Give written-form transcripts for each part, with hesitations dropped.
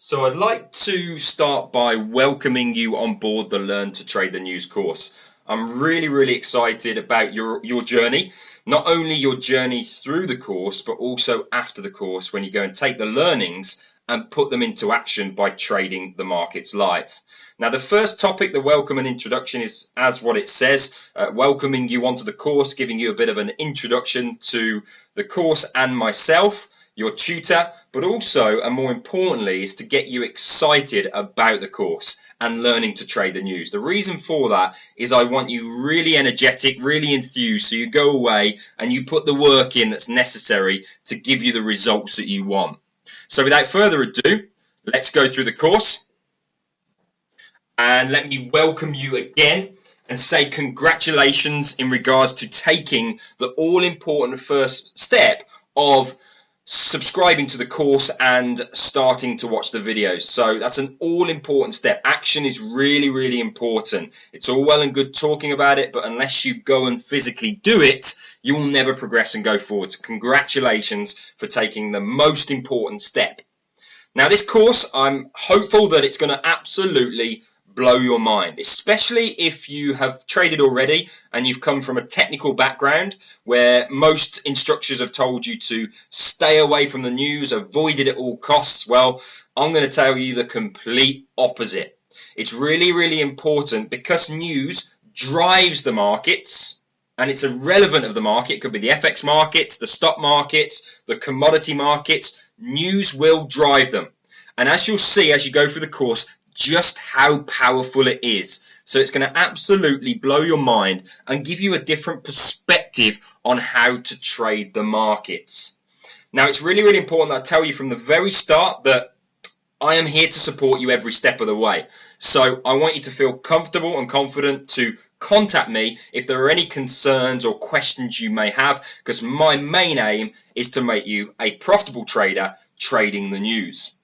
So I'd like to start by welcoming you on board the Learn to Trade the News course. I'm really excited about your journey, not only your journey through the course, but also after the course when you go and take the learnings and put them into action by trading the markets live. Now, the first topic, the welcome and introduction, is as what it says, welcoming you onto the course, giving you a bit of an introduction to the course and myself, your tutor, but also, and more importantly, is to get you excited about the course and learning to trade the news. The reason for that is I want you really energetic, really enthused, so you go away and you put the work in that's necessary to give you the results that you want. So without further ado, let's go through the course. And let me welcome you again and say congratulations in regards to taking the all-important first step of subscribing to the course and starting to watch the videos. So that's an all-important step. Action is really important. It's all well and good talking about it, but unless you go and physically do it, you will never progress and go forward. So congratulations for taking the most important step. Now, this course, I'm hopeful that it's going to absolutely blow your mind, especially if you have traded already and you've come from a technical background where most instructors have told you to stay away from the news, avoid it at all costs. Well, I'm going to tell you the complete opposite. It's really important because news drives the markets and it's irrelevant of the market. It could be the FX markets, the stock markets, the commodity markets. News will drive them. And as you'll see as you go through the course, just how powerful it is. So it's going to absolutely blow your mind and give you a different perspective on how to trade the markets. Now, it's really important that I tell you from the very start that I am here to support you every step of the way. So I want you to feel comfortable and confident to contact me if there are any concerns or questions you may have, because my main aim is to make you a profitable trader trading the news.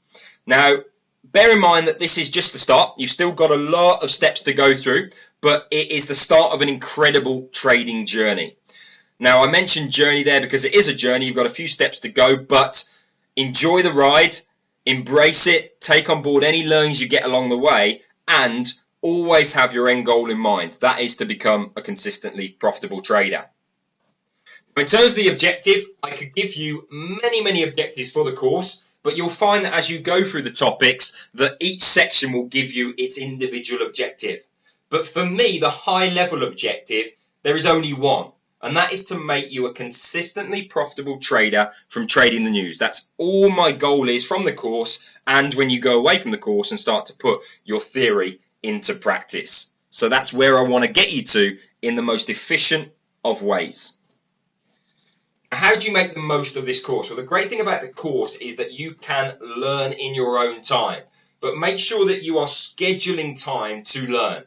Now, bear in mind that this is just the start. You've still got a lot of steps to go through, but it is the start of an incredible trading journey. Now, I mentioned journey there because it is a journey. You've got a few steps to go, but enjoy the ride, embrace it, take on board any learnings you get along the way, and always have your end goal in mind. That is to become a consistently profitable trader. In terms of the objective, I could give you many objectives for the course, but you'll find that as you go through the topics that each section will give you its individual objective. But for me, the high level objective, there is only one, and that is to make you a consistently profitable trader from trading the news. That's all my goal is from the course and when you go away from the course and start to put your theory into practice. So that's where I want to get you to in the most efficient of ways. How do you make the most of this course? Well, the great thing about the course is that you can learn in your own time, but make sure that you are scheduling time to learn.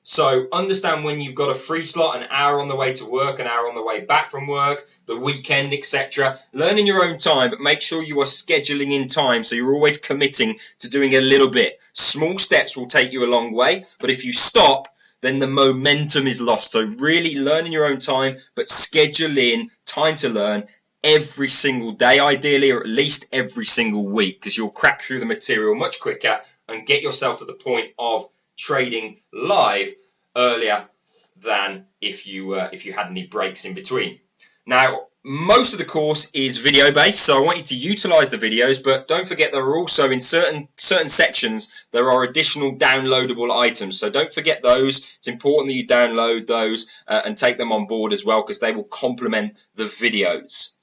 So understand when you've got a free slot, an hour on the way to work, an hour on the way back from work, the weekend, etc. Learn in your own time, but make sure you are scheduling in time so you're always committing to doing a little bit. Small steps will take you a long way, but if you stop, then the momentum is lost. So really learn in your own time, but schedule in time to learn every single day, ideally, or at least every single week, because you'll crack through the material much quicker and get yourself to the point of trading live earlier than if you had any breaks in between. Now, most of the course is video based, so I want you to utilize the videos, but don't forget there are also in certain sections there are additional downloadable items, so don't forget those. It's important that you download those and take them on board as well, because they will complement the videos.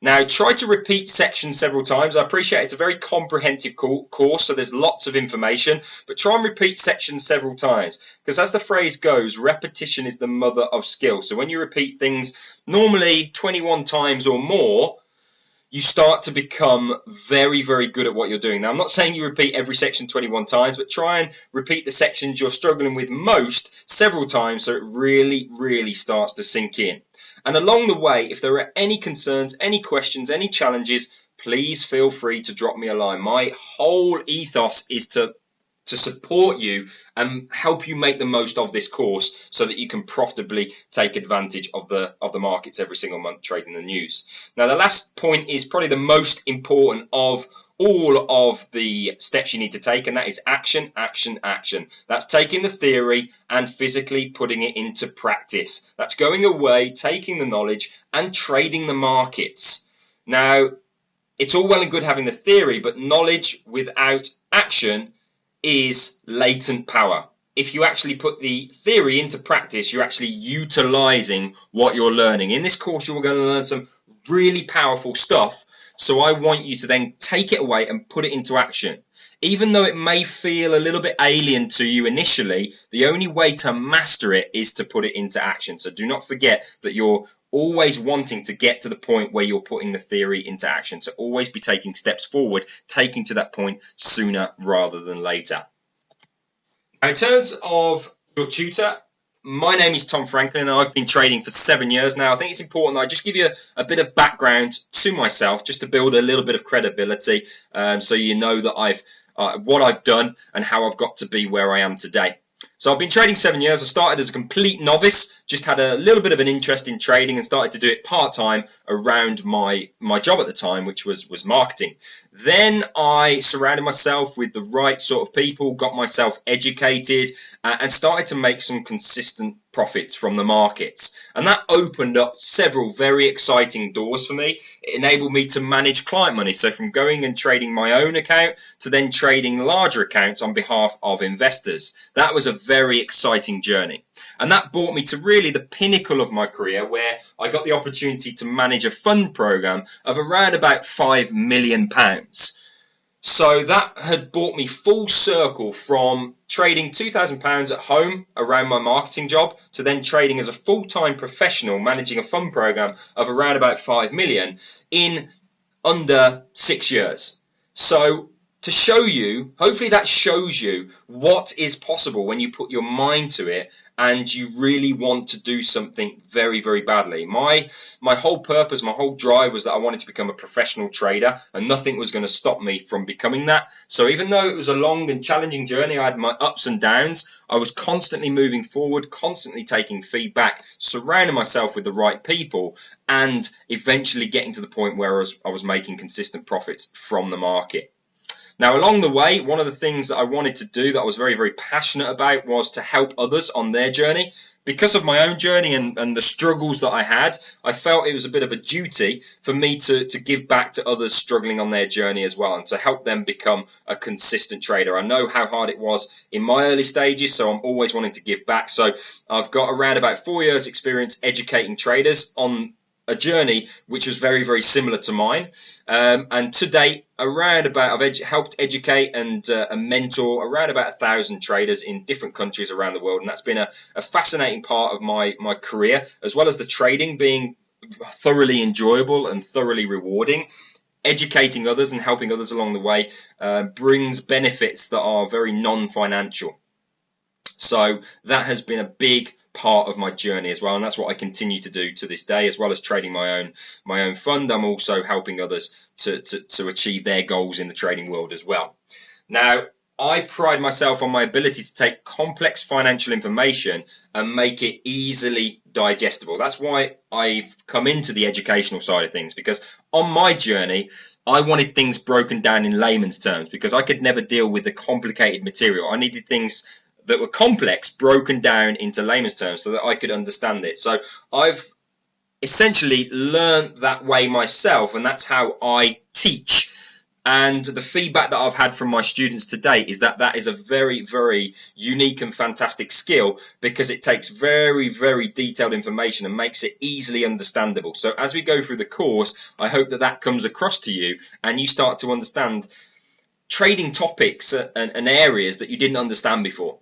Now, try to repeat sections several times. I appreciate it's a very comprehensive course, so there's lots of information, but try and repeat sections several times, because as the phrase goes, repetition is the mother of skill. So when you repeat things normally 21 times or more, you start to become very good at what you're doing. Now, I'm not saying you repeat every section 21 times, but try and repeat the sections you're struggling with most several times so it really starts to sink in. And along the way, if there are any concerns, any questions, any challenges, please feel free to drop me a line. My whole ethos is to support you and help you make the most of this course so that you can profitably take advantage of the markets every single month trading the news. Now, the last point is probably the most important of all of the steps you need to take, and that is action, action, action. That's taking the theory and physically putting it into practice. That's going away, taking the knowledge and trading the markets. Now, it's all well and good having the theory, but knowledge without action is latent power. If you actually put the theory into practice, you're actually utilizing what you're learning. In this course, you're going to learn some really powerful stuff. So I want you to then take it away and put it into action. Even though it may feel a little bit alien to you initially, the only way to master it is to put it into action. So do not forget that you're always wanting to get to the point where you're putting the theory into action. So always be taking steps forward, taking to that point sooner rather than later. Now, in terms of your tutor, my name is Tom Franklin, and I've been trading for 7 years now. I think it's important that I just give you a bit of background to myself, just to build a little bit of credibility, so you know that what I've done and how I've got to be where I am today. So I've been trading 7 years. I started as a complete novice, just had a little bit of an interest in trading and started to do it part-time around my job at the time, which was marketing. Then I surrounded myself with the right sort of people, got myself educated, and started to make some consistent profits from the markets. And that opened up several very exciting doors for me. It enabled me to manage client money. So from going and trading my own account to then trading larger accounts on behalf of investors. That was a very exciting journey. And that brought me to really the pinnacle of my career, where I got the opportunity to manage a fund program of around about £5 million. So that had brought me full circle from trading £2,000 at home around my marketing job to then trading as a full-time professional managing a fund program of around about 5 million in under 6 years. So to show you, hopefully that shows you what is possible when you put your mind to it and you really want to do something very, very badly. My whole purpose, my whole drive was that I wanted to become a professional trader, and nothing was going to stop me from becoming that. So even though it was a long and challenging journey, I had my ups and downs, I was constantly moving forward, constantly taking feedback, surrounding myself with the right people, and eventually getting to the point where I was making consistent profits from the market. Now, along the way, one of the things that I wanted to do that I was very, very passionate about was to help others on their journey. Because of my own journey and the struggles that I had, I felt it was a bit of a duty for me to give back to others struggling on their journey as well, and to help them become a consistent trader. I know how hard it was in my early stages, so I'm always wanting to give back. So I've got around about 4 years experience educating traders on a journey which was very, very similar to mine, and to date, I've helped educate and mentor around about 1,000 traders in different countries around the world, and that's been a fascinating part of my career, as well as the trading being thoroughly enjoyable and thoroughly rewarding. Educating others and helping others along the way brings benefits that are very non-financial. So that has been a big part of my journey as well, and that's what I continue to do to this day, as well as trading my own fund. I'm also helping others to achieve their goals in the trading world as well. Now, I pride myself on my ability to take complex financial information and make it easily digestible. That's why I've come into the educational side of things, because on my journey, I wanted things broken down in layman's terms, because I could never deal with the complicated material. I needed things that were complex broken down into layman's terms so that I could understand it. So I've essentially learned that way myself, and that's how I teach. And the feedback that I've had from my students to date is that that is a very, very unique and fantastic skill, because it takes very, very detailed information and makes it easily understandable. So as we go through the course, I hope that that comes across to you and you start to understand trading topics and areas that you didn't understand before.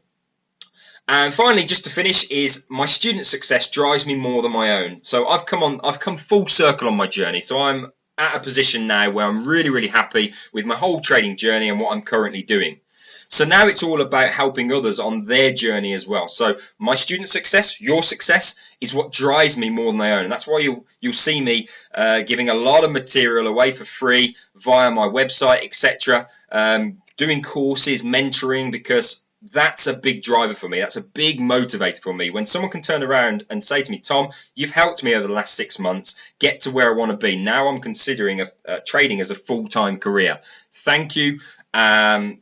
And finally, just to finish, is my student success drives me more than my own. So I've come full circle on my journey. So I'm at a position now where I'm really, really happy with my whole trading journey and what I'm currently doing. So now it's all about helping others on their journey as well. So my student success, your success, is what drives me more than my own. And that's why you'll see me giving a lot of material away for free via my website, etc. Doing courses, mentoring, because that's a big driver for me. That's a big motivator for me. When someone can turn around and say to me, Tom, you've helped me over the last 6 months get to where I want to be. Now I'm considering trading as a full-time career. Thank you.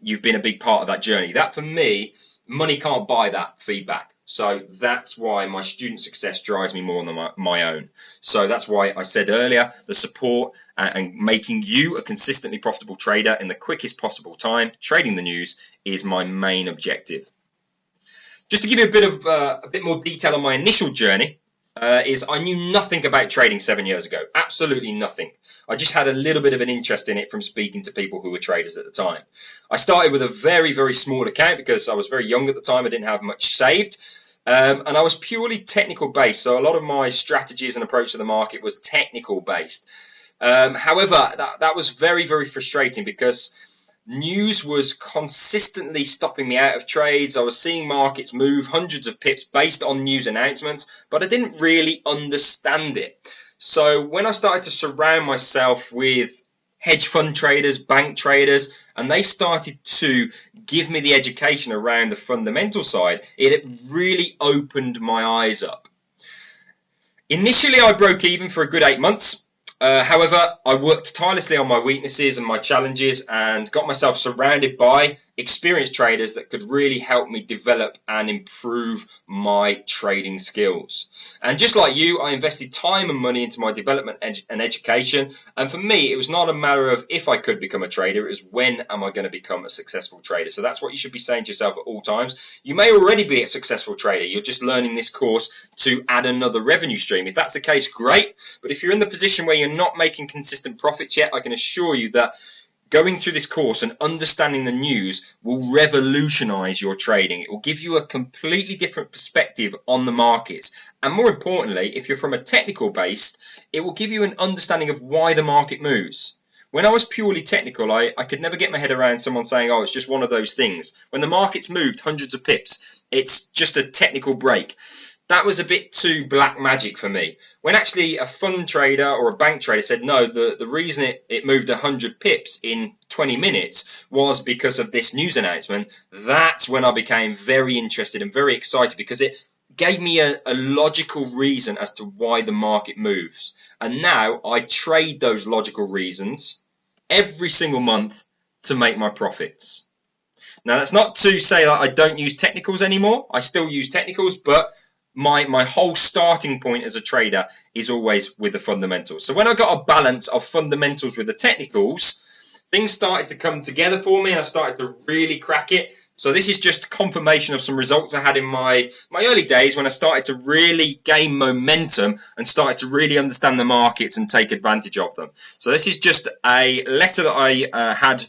You've been a big part of that journey. That, for me, money can't buy that feedback. So that's why my student success drives me more than my own. So that's why I said earlier, the support and making you a consistently profitable trader in the quickest possible time, trading the news, is my main objective. Just to give you a bit more detail on my initial journey, is I knew nothing about trading 7 years ago. Absolutely nothing. I just had a little bit of an interest in it from speaking to people who were traders at the time. I started with a very, very small account because I was very young at the time. I didn't have much saved. And I was purely technical based. So a lot of my strategies and approach to the market was technical based. However, that was very, very frustrating because news was consistently stopping me out of trades. I was seeing markets move hundreds of pips based on news announcements, but I didn't really understand it. So when I started to surround myself with hedge fund traders, bank traders, and they started to give me the education around the fundamental side, it really opened my eyes up. Initially, I broke even for a good 8 months. However, I worked tirelessly on my weaknesses and my challenges and got myself surrounded by experienced traders that could really help me develop and improve my trading skills. And just like you, I invested time and money into my development and education. And for me, it was not a matter of if I could become a trader, it was when am I going to become a successful trader. So that's what you should be saying to yourself at all times. You may already be a successful trader. You're just learning this course to add another revenue stream. If that's the case, great. But if you're in the position where you're not making consistent profits yet, I can assure you that going through this course and understanding the news will revolutionize your trading. It will give you a completely different perspective on the markets. And more importantly, if you're from a technical base, it will give you an understanding of why the market moves. When I was purely technical, I could never get my head around someone saying, oh, it's just one of those things. When the market's moved hundreds of pips, it's just a technical break. That was a bit too black magic for me. When actually a fund trader or a bank trader said, no, the reason it moved 100 pips in 20 minutes was because of this news announcement, that's when I became very interested and very excited because it gave me a logical reason as to why the market moves. And now I trade those logical reasons every single month to make my profits. Now, that's not to say that I don't use technicals anymore. I still use technicals, but my whole starting point as a trader is always with the fundamentals. So when I got a balance of fundamentals with the technicals, things started to come together for me and I started to really crack it. So this is just confirmation of some results I had in my early days when I started to really gain momentum and started to really understand the markets and take advantage of them. So this is just a letter that I had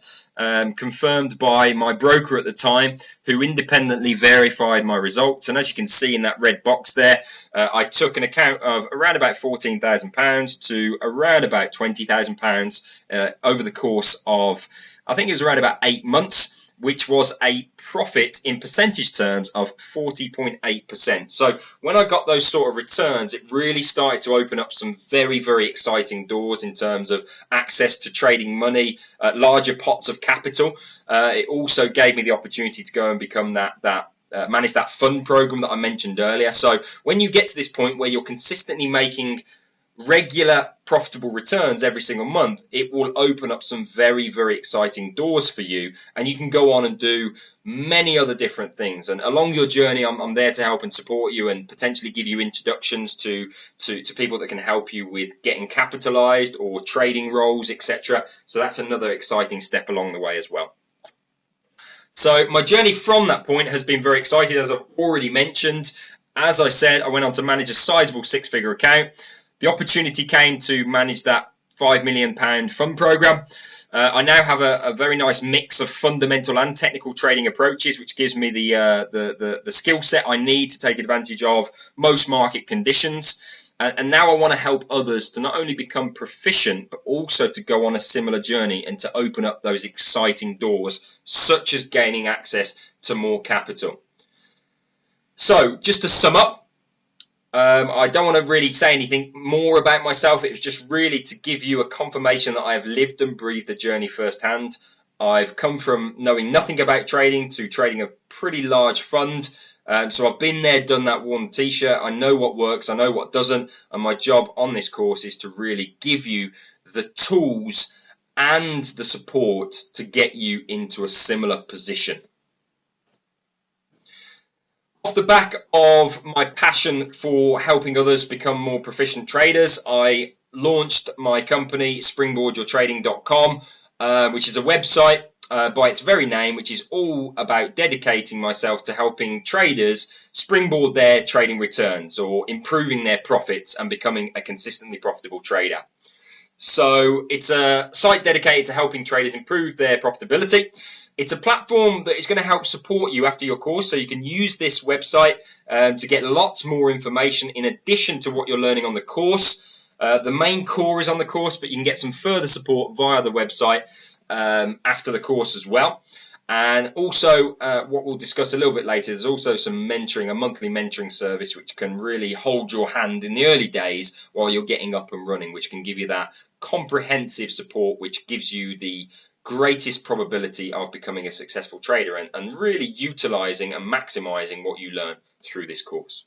confirmed by my broker at the time, who independently verified my results. And as you can see in that red box there, I took an account of around about £14,000 to around about £20,000 over the course of, I think it was around about 8 months, which was a profit in percentage terms of 40.8%. So when I got those sort of returns, it really started to open up some very, very exciting doors in terms of access to trading money, larger pots of capital. It also gave me the opportunity to go and become manage that fund program that I mentioned earlier. So when you get to this point where you're consistently making regular profitable returns every single month, it will open up some very, very exciting doors for you, and you can go on and do many other different things. And along your journey, I'm there to help and support you and potentially give you introductions to people that can help you with getting capitalized or trading roles, etc. So that's another exciting step along the way as well. So my journey from that point has been very exciting, as I've already mentioned. As I said, I went on to manage a sizable 6-figure account. The opportunity came to manage that £5 million fund program. I now have a very nice mix of fundamental and technical trading approaches, which gives me the skill set I need to take advantage of most market conditions. And now I want to help others to not only become proficient, but also to go on a similar journey and to open up those exciting doors, such as gaining access to more capital. So just to sum up, I don't want to really say anything more about myself. It was just really to give you a confirmation that I have lived and breathed the journey firsthand. I've come from knowing nothing about trading to trading a pretty large fund. So I've been there, done that, worn the t-shirt. I know what works, I know what doesn't, and my job on this course is to really give you the tools and the support to get you into a similar position. Off the back of my passion for helping others become more proficient traders, I launched my company, springboardyourtrading.com, which is a website by its very name, which is all about dedicating myself to helping traders springboard their trading returns or improving their profits and becoming a consistently profitable trader. So it's a site dedicated to helping traders improve their profitability. It's a platform that is going to help support you after your course, so you can use this website to get lots more information in addition to what you're learning on the course. The main core is on the course, but you can get some further support via the website after the course as well. And also, what we'll discuss a little bit later, there's also some mentoring, a monthly mentoring service, which can really hold your hand in the early days while you're getting up and running, which can give you that comprehensive support, which gives you the greatest probability of becoming a successful trader and really utilizing and maximizing what you learn through this course.